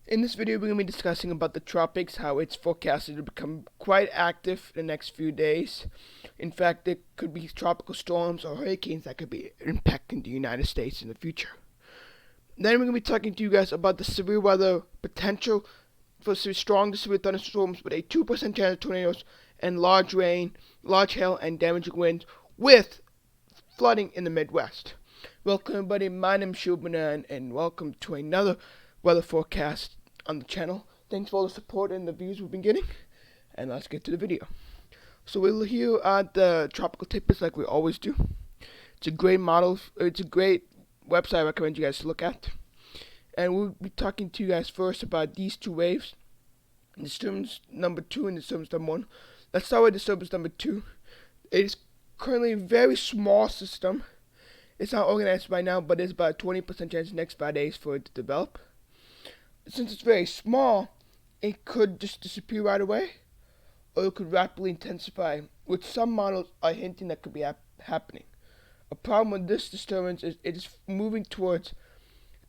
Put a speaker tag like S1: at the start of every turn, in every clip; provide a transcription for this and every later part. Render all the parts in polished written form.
S1: In this video, we're going to be discussing about the tropics, how it's forecasted to become quite active in the next few days. In fact, there could be tropical storms or hurricanes that could be impacting the United States in the future. Then we're going to be talking to you guys about the severe weather potential for strong to severe thunderstorms with a 2% chance of tornadoes and large rain, large hail, and damaging winds with flooding in the Midwest. Welcome everybody, my name is Shubhana and welcome to another weather forecast on the channel. Thanks for all the support and the views we've been getting, and let's get to the video. So we're here at the tropical tips like we always do. It's a great model, it's a great website I recommend you guys to look at. And we'll be talking to you guys first about these two waves, disturbance number 2 and disturbance number 1. Let's start with disturbance number 2. It is currently a very small system. It's not organized by now, but there's about a 20% chance in the next 5 days for it to develop. Since it's very small, it could just disappear right away, or it could rapidly intensify, which some models are hinting that could be happening. A problem with this disturbance is it is moving towards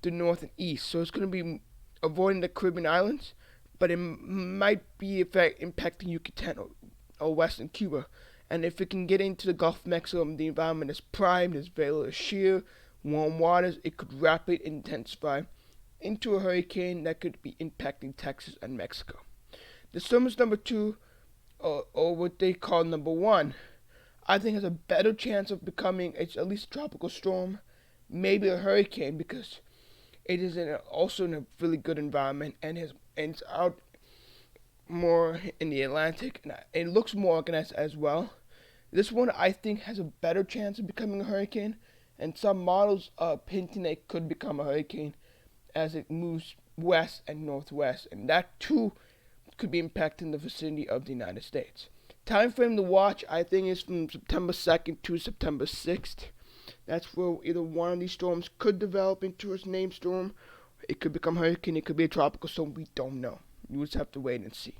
S1: the north and east, so it's going to be avoiding the Caribbean islands, but it might be impacting Yucatan or western Cuba. And if it can get into the Gulf of Mexico, the environment is primed, there's very little shear, warm waters, it could rapidly intensify into a hurricane that could be impacting Texas and Mexico. Disturbance number 2, or what they call number 1, I think has a better chance of becoming at least a tropical storm, maybe a hurricane, because it is also in a really good environment and it's out more in the Atlantic, and it looks more organized as well. This one I think has a better chance of becoming a hurricane, and some models are hinting that it could become a hurricane as it moves west and northwest, and that too could be impacting the vicinity of the United States. Time frame to watch, I think, is from September 2nd to September 6th. That's where either one of these storms could develop into a named storm. It could become a hurricane, it could be a tropical storm, we don't know. You just have to wait and see.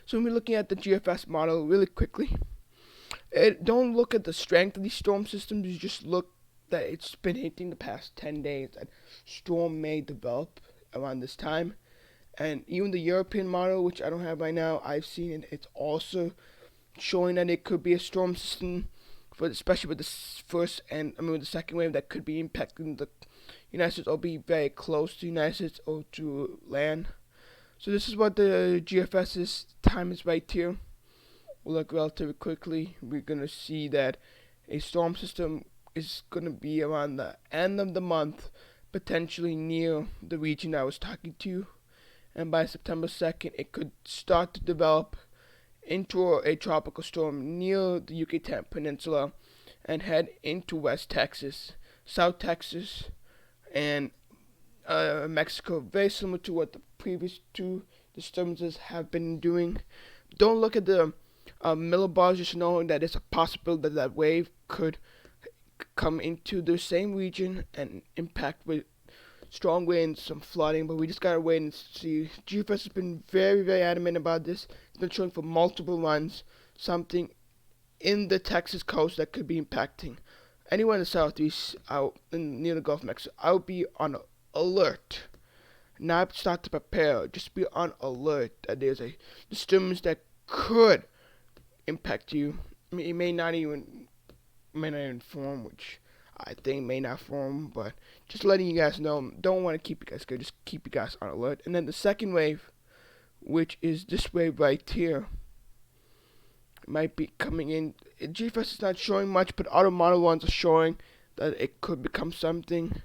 S1: So when we're looking at the GFS model really quickly, don't look at the strength of these storm systems, you just look that it's been hitting the past 10 days that storm may develop around this time. And even the European model, which I don't have right now, I've seen it, it's also showing that it could be a storm system, especially with the second wave that could be impacting the United States or be very close to the United States or to land. So this is what the GFS's time is right here. We'll look relatively quickly. We're going to see that a storm system is going to be around the end of the month, potentially near the region I was talking to. And by September 2nd, it could start to develop into a tropical storm near the Yucatan Peninsula and head into West Texas, South Texas, and Mexico. Very similar to what the previous two disturbances have been doing. Don't look at the millibars, just knowing that it's a possibility that that wave could come into the same region and impact with strong winds, some flooding, but we just gotta wait and see. GFS has been very, very adamant about this. It's been showing for multiple runs something in the Texas coast that could be impacting anyone in the southeast out near the Gulf of Mexico. I would be on alert, not start to prepare, just be on alert that there's a disturbance that could impact you. I mean, it may not even form, which I think may not form, but just letting you guys know. Don't want to keep you guys good, just keep you guys on alert. And then the second wave, which is this wave right here, might be coming in. GFS is not showing much, but other model ones are showing that it could become something.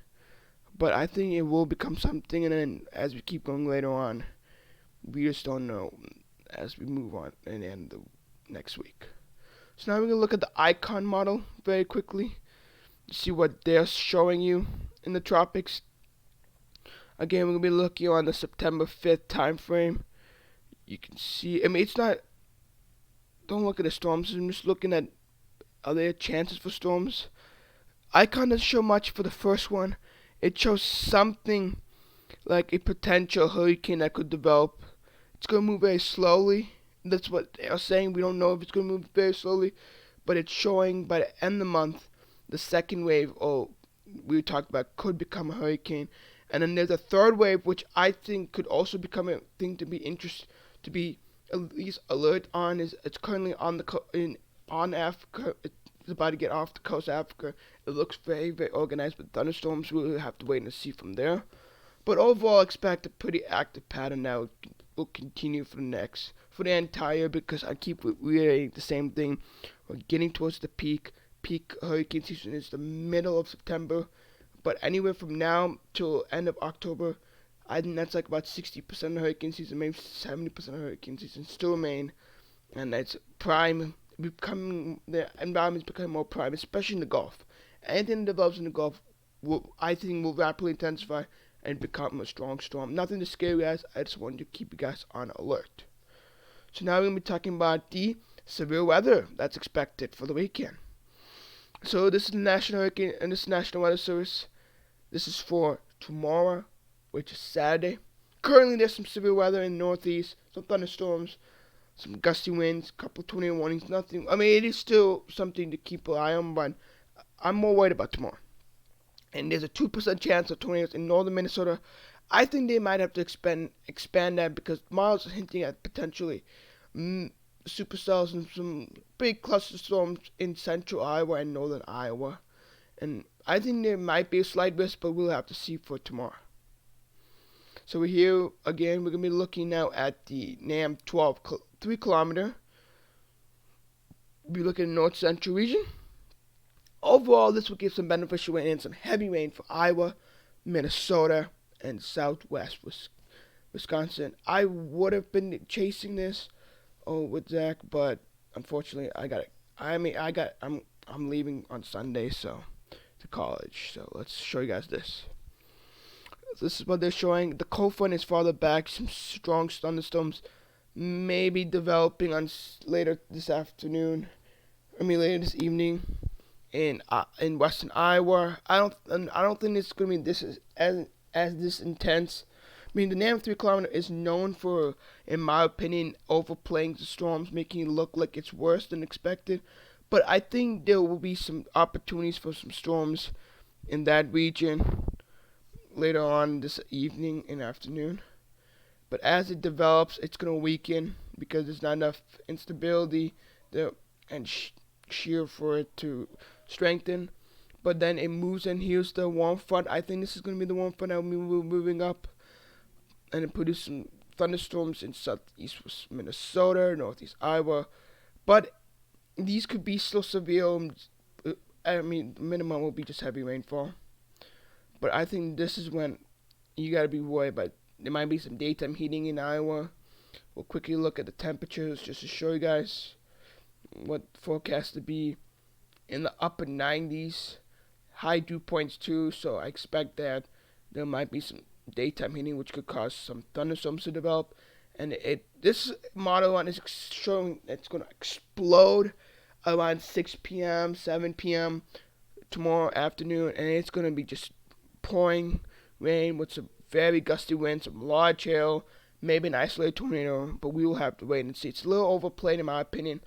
S1: But I think it will become something, and then as we keep going later on, we just don't know as we move on and end the next week. So now we're going to look at the icon model very quickly to see what they're showing you in the tropics. Again, we're going to be looking on the September 5th time frame. You can see, it's not, don't look at the storms, I'm just looking at, are there chances for storms? Icon doesn't show much for the first one. It shows something like a potential hurricane that could develop. It's going to move very slowly. That's what they are saying. We don't know if it's going to move very slowly, but it's showing by the end of the month, the second wave, we talked about, could become a hurricane. And then there's a third wave, which I think could also become a thing to to be at least alert on. Is it's currently on Africa. It's about to get off the coast of Africa. It looks very, very organized with thunderstorms. We'll have to wait and see from there. But overall, expect a pretty active pattern now will continue for the entire, because I keep reiterating the same thing. We're getting towards the peak. Peak hurricane season is the middle of September. But anywhere from now till end of October, I think that's like about 60% of hurricane season, maybe 70% of hurricane season still remain. And that's prime, the environment's becoming more prime, especially in the Gulf. Anything that develops in the Gulf, I think will rapidly intensify and become a strong storm. Nothing to scare you guys, I just wanted to keep you guys on alert. So now we're going to be talking about the severe weather that's expected for the weekend. So this is the National Hurricane and this is National Weather Service. This is for tomorrow, which is Saturday. Currently there's some severe weather in the northeast, some thunderstorms, some gusty winds, couple tornado warnings, nothing. I mean, it is still something to keep an eye on, but I'm more worried about tomorrow. And there's a 2% chance of tornadoes in northern Minnesota. I think they might have to expand that, because models are hinting at potentially supercells and some big cluster storms in central Iowa and northern Iowa. And I think there might be a slight risk, but we'll have to see for tomorrow. So we're here again. We're going to be looking now at the NAM 12 3 kilometer. We'll be looking at the north central region. Overall, this will give some beneficial rain and some heavy rain for Iowa, Minnesota, and southwest Wisconsin. I would have been chasing this with Zach, but unfortunately, I'm leaving on Sunday, so to college. So let's show you guys this. This is what they're showing. The cold front is farther back. Some strong thunderstorms maybe developing on later this evening in western Iowa. I don't think it's gonna be this intense. I mean, the NAM 3 kilometer is known for, in my opinion, overplaying the storms, making it look like it's worse than expected. But I think there will be some opportunities for some storms in that region later on this evening and afternoon. But as it develops, it's going to weaken because there's not enough instability and shear for it to strengthen. But then it moves and here's the warm front. I think this is going to be the warm front that will be moving up and it produce some thunderstorms in southeast Minnesota, northeast Iowa. But these could be still severe. I mean, the minimum will be just heavy rainfall. But I think this is when you got to be worried about. There might be some daytime heating in Iowa. We'll quickly look at the temperatures just to show you guys what forecast to be in the upper 90s. High dew points too, so I expect that there might be some daytime heating which could cause some thunderstorms to develop. And this model one is showing it's going to explode around 6 p.m., 7 p.m. tomorrow afternoon, and it's going to be just pouring rain with some very gusty winds, some large hail, maybe an isolated tornado, but we will have to wait and see. It's a little overplayed in my opinion,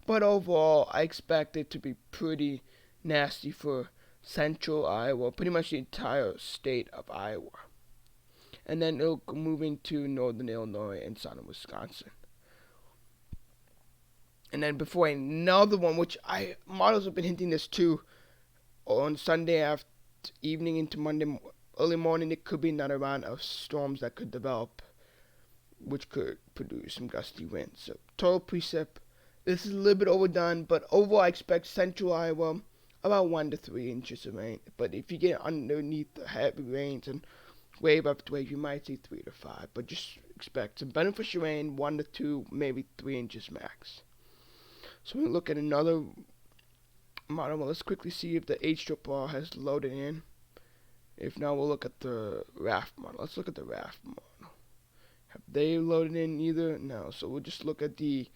S1: but overall I expect it to be pretty nasty for central Iowa, pretty much the entire state of Iowa. And then it'll move into northern Illinois and southern Wisconsin. And then before another one, which models have been hinting this too, on Sunday after evening into Monday early morning, it could be another round of storms that could develop, which could produce some gusty winds. So total precip, this is a little bit overdone, but overall I expect central Iowa about 1 to 3 inches of rain. But if you get underneath the heavy rains and wave after wave, you might see 3 to 5. But just expect some beneficial rain, 1 to 2, maybe 3 inches max. So we look at another model. Well, let's quickly see if the HRR has loaded in. If not, we'll look at the RAF model. Let's look at the RAF model. Have they loaded in either? No. So we'll just look at the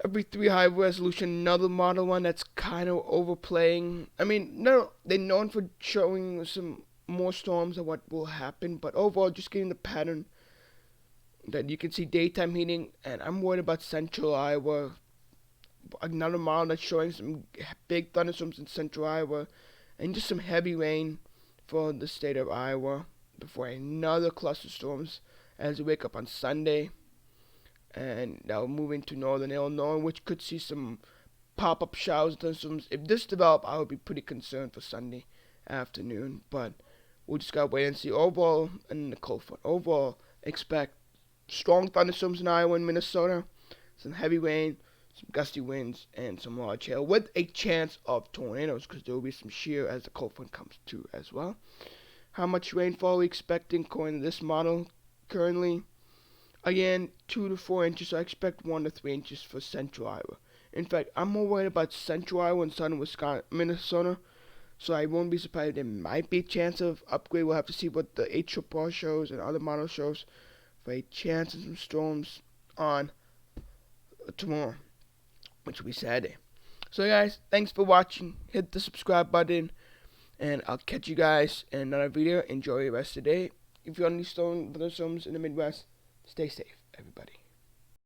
S1: every 3 high resolution, another model one that's kind of overplaying. I mean, no, they're known for showing some more storms and what will happen, but overall just getting the pattern that you can see daytime heating, and I'm worried about central Iowa. Another model that's showing some big thunderstorms in central Iowa and just some heavy rain for the state of Iowa. before another cluster of storms as we wake up on Sunday, and that will move into northern Illinois, which could see some pop-up showers and thunderstorms. If this develops, I would be pretty concerned for Sunday afternoon, but we'll just gotta wait and see. Overall, and the cold front. Overall, expect strong thunderstorms in Iowa and Minnesota, some heavy rain, some gusty winds, and some large hail, with a chance of tornadoes, because there will be some shear as the cold front comes through as well. How much rainfall are we expecting according to this model currently? Again, 2 to 4 inches. I expect 1 to 3 inches for central Iowa. In fact, I'm more worried about central Iowa and southern Wisconsin, Minnesota. So I won't be surprised. There might be a chance of upgrade. We'll have to see what the HRR shows and other model shows for a chance of some storms on tomorrow, which will be Saturday. So guys, thanks for watching. Hit the subscribe button, and I'll catch you guys in another video. Enjoy the rest of the day. If you're on these thunderstorms in the Midwest, stay safe, everybody.